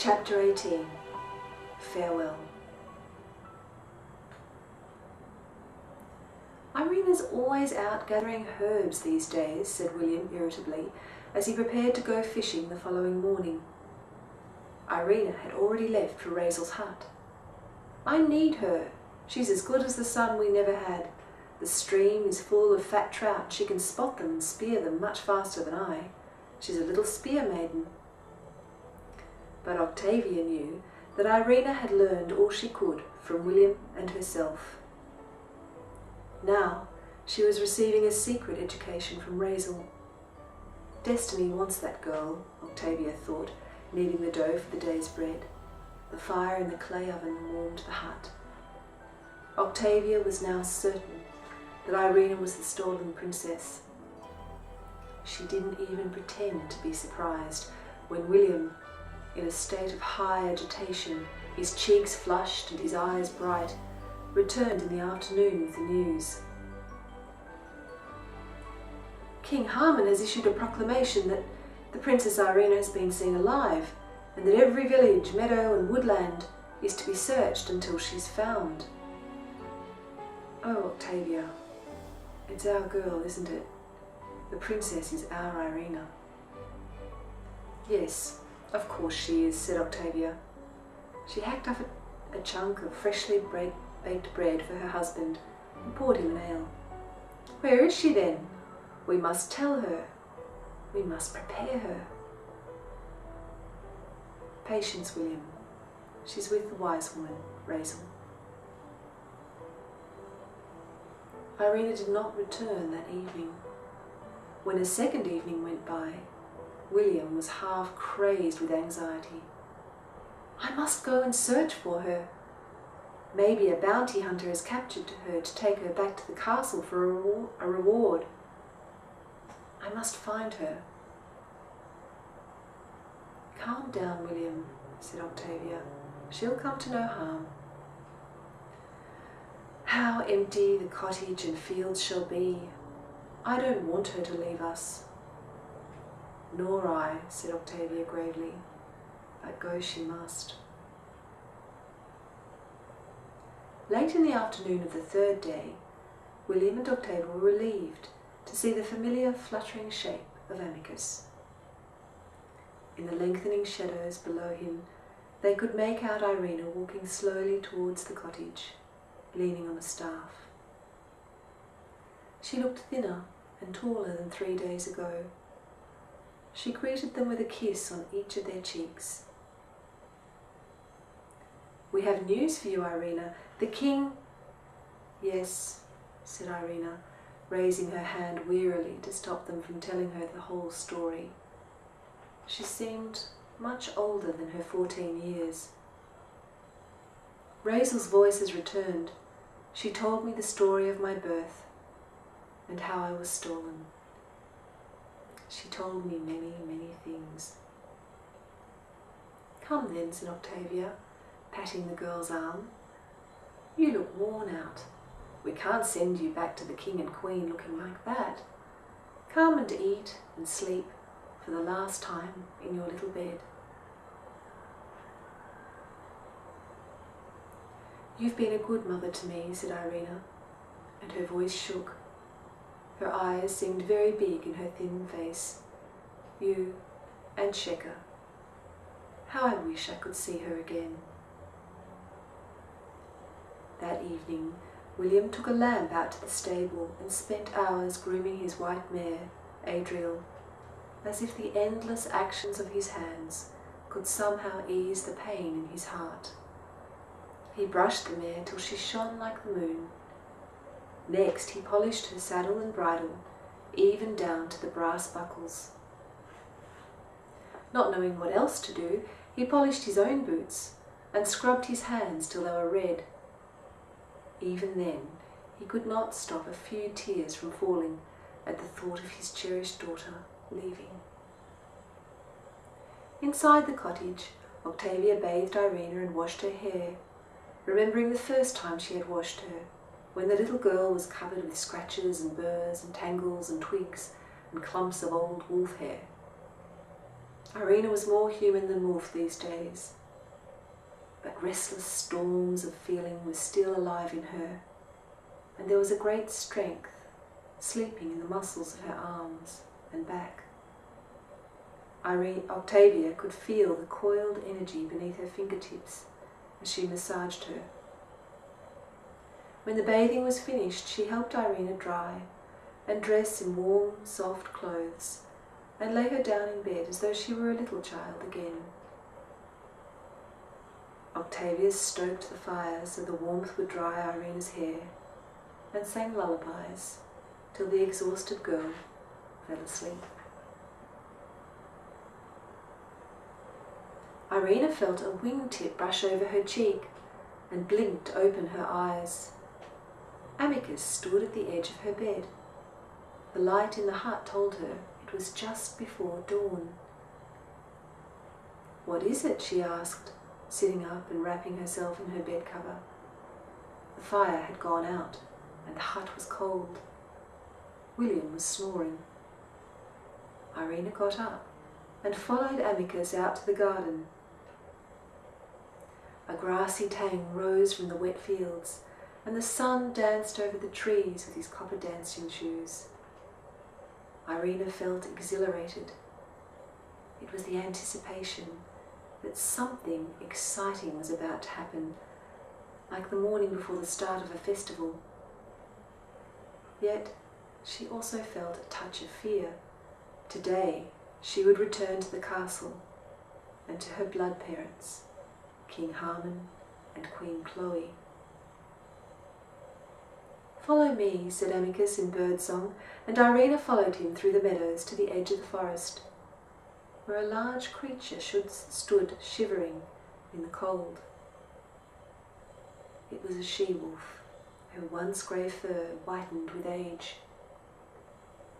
Chapter 18. Farewell. Irina's always out gathering herbs these days, said William irritably, as he prepared to go fishing the following morning. Irina had already left for Raisel's hut. I need her. She's as good as the son we never had. The stream is full of fat trout. She can spot them and spear them much faster than I. She's a little spear maiden. But Octavia knew that Irina had learned all she could from William and herself. Now she was receiving a secret education from Raisel. Destiny wants that girl, Octavia thought, kneading the dough for the day's bread. The fire in the clay oven warmed the hut. Octavia was now certain that Irina was the stolen princess. She didn't even pretend to be surprised when William, in a state of high agitation, his cheeks flushed and his eyes bright, returned in the afternoon with the news. King Harman has issued a proclamation that the Princess Irina has been seen alive, and that every village, meadow and woodland is to be searched until she's found. Oh, Octavia, it's our girl, isn't it? The princess is our Irina. Yes, of course she is, said Octavia. She hacked up a chunk of freshly baked bread for her husband and poured him an ale. Where is she then? We must tell her. We must prepare her. Patience, William. She's with the wise woman, Raisel. Irina did not return that evening. When a second evening went by, William was half crazed with anxiety. I must go and search for her. Maybe a bounty hunter has captured her to take her back to the castle for a reward. I must find her. Calm down, William, said Octavia. She'll come to no harm. How empty the cottage and fields shall be. I don't want her to leave us. Nor I, said Octavia gravely, but go she must. Late in the afternoon of the third day, William and Octavia were relieved to see the familiar fluttering shape of Amicus. In the lengthening shadows below him, they could make out Irina walking slowly towards the cottage, leaning on a staff. She looked thinner and taller than 3 days ago. She greeted them with a kiss on each of their cheeks. We have news for you, Irina. The king... Yes, said Irina, raising her hand wearily to stop them from telling her the whole story. She seemed much older than her 14 years. Raisel's voice has returned. She told me the story of my birth and how I was stolen. She told me many, many things. Come then, said Octavia, patting the girl's arm. You look worn out. We can't send you back to the king and queen looking like that. Come and eat and sleep for the last time in your little bed. You've been a good mother to me, said Irina, and her voice shook. Her eyes seemed very big in her thin face. You and Sheka. How I wish I could see her again. That evening, William took a lamp out to the stable and spent hours grooming his white mare, Adriel, as if the endless actions of his hands could somehow ease the pain in his heart. He brushed the mare till she shone like the moon. Next he polished her saddle and bridle, even down to the brass buckles. Not knowing what else to do, he polished his own boots and scrubbed his hands till they were red. Even then, he could not stop a few tears from falling at the thought of his cherished daughter leaving. Inside the cottage, Octavia bathed Irina and washed her hair, remembering the first time she had washed her, when the little girl was covered with scratches and burrs and tangles and twigs and clumps of old wolf hair. Irina was more human than Wolf these days, but restless storms of feeling were still alive in her, and there was a great strength sleeping in the muscles of her arms and back. Octavia could feel the coiled energy beneath her fingertips as she massaged her. When the bathing was finished, she helped Irina dry and dress in warm, soft clothes, and lay her down in bed as though she were a little child again. Octavia stoked the fire so the warmth would dry Irina's hair, and sang lullabies till the exhausted girl fell asleep. Irina felt a wingtip brush over her cheek and blinked open her eyes. Amicus stood at the edge of her bed. The light in the hut told her it was just before dawn. "What is it?" she asked, sitting up and wrapping herself in her bed cover. The fire had gone out and the hut was cold. William was snoring. Irina got up and followed Amicus out to the garden. A grassy tang rose from the wet fields, and the sun danced over the trees with his copper dancing shoes. Irina felt exhilarated. It was the anticipation that something exciting was about to happen, like the morning before the start of a festival. Yet she also felt a touch of fear. Today she would return to the castle and to her blood parents, King Harmon and Queen Chloe. "Follow me," said Amicus in birdsong, and Irina followed him through the meadows to the edge of the forest, where a large creature stood shivering in the cold. It was a she-wolf, her once grey fur whitened with age.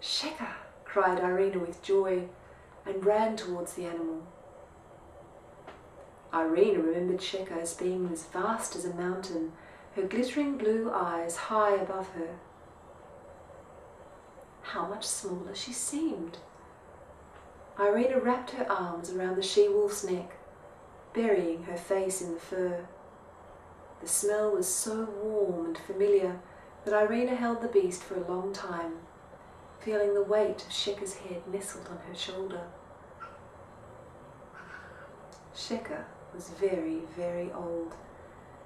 "Sheka!" cried Irina with joy, and ran towards the animal. Irina remembered Sheka as being as vast as a mountain, her glittering blue eyes high above her. How much smaller she seemed! Irina wrapped her arms around the she-wolf's neck, burying her face in the fur. The smell was so warm and familiar that Irina held the beast for a long time, feeling the weight of Sheka's head nestled on her shoulder. Sheka was very, very old.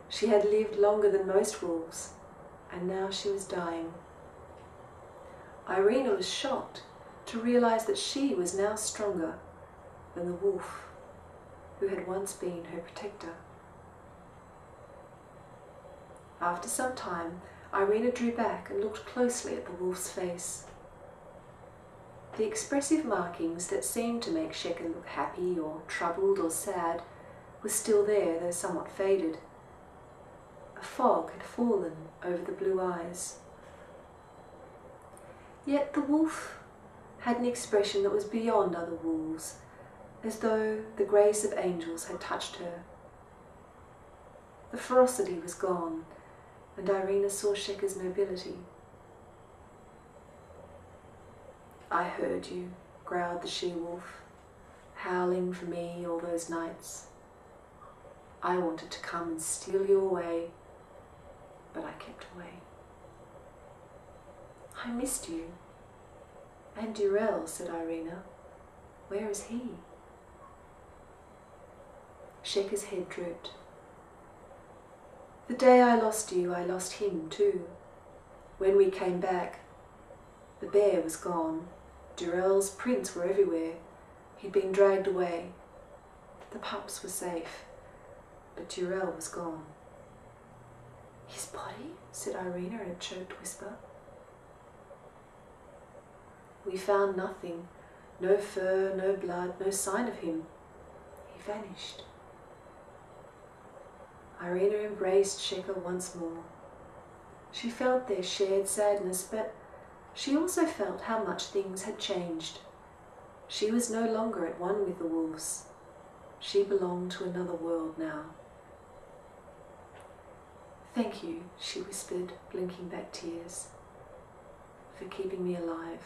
She had lived longer than most wolves, and now she was dying. Irina was shocked to realize that she was now stronger than the wolf who had once been her protector. After some time, Irina drew back and looked closely at the wolf's face. The expressive markings that seemed to make Sheka look happy or troubled or sad were still there, though somewhat faded. A fog had fallen over the blue eyes. Yet the wolf had an expression that was beyond other wolves, as though the grace of angels had touched her. The ferocity was gone, and Irina saw Sheka's nobility. "I heard you," growled the she-wolf, "howling for me all those nights. I wanted to come and steal you away, but I kept away. I missed you." "And Durell," said Irina. "Where is he?" Sheka's head drooped. "The day I lost you, I lost him too. When we came back, the bear was gone. Durell's prints were everywhere. He'd been dragged away. The pups were safe, but Durell was gone." "His body?" said Irina in a choked whisper. "We found nothing. No fur, no blood, no sign of him. He vanished." Irina embraced Sheka once more. She felt their shared sadness, but she also felt how much things had changed. She was no longer at one with the wolves. She belonged to another world now. "Thank you," she whispered, blinking back tears, "for keeping me alive."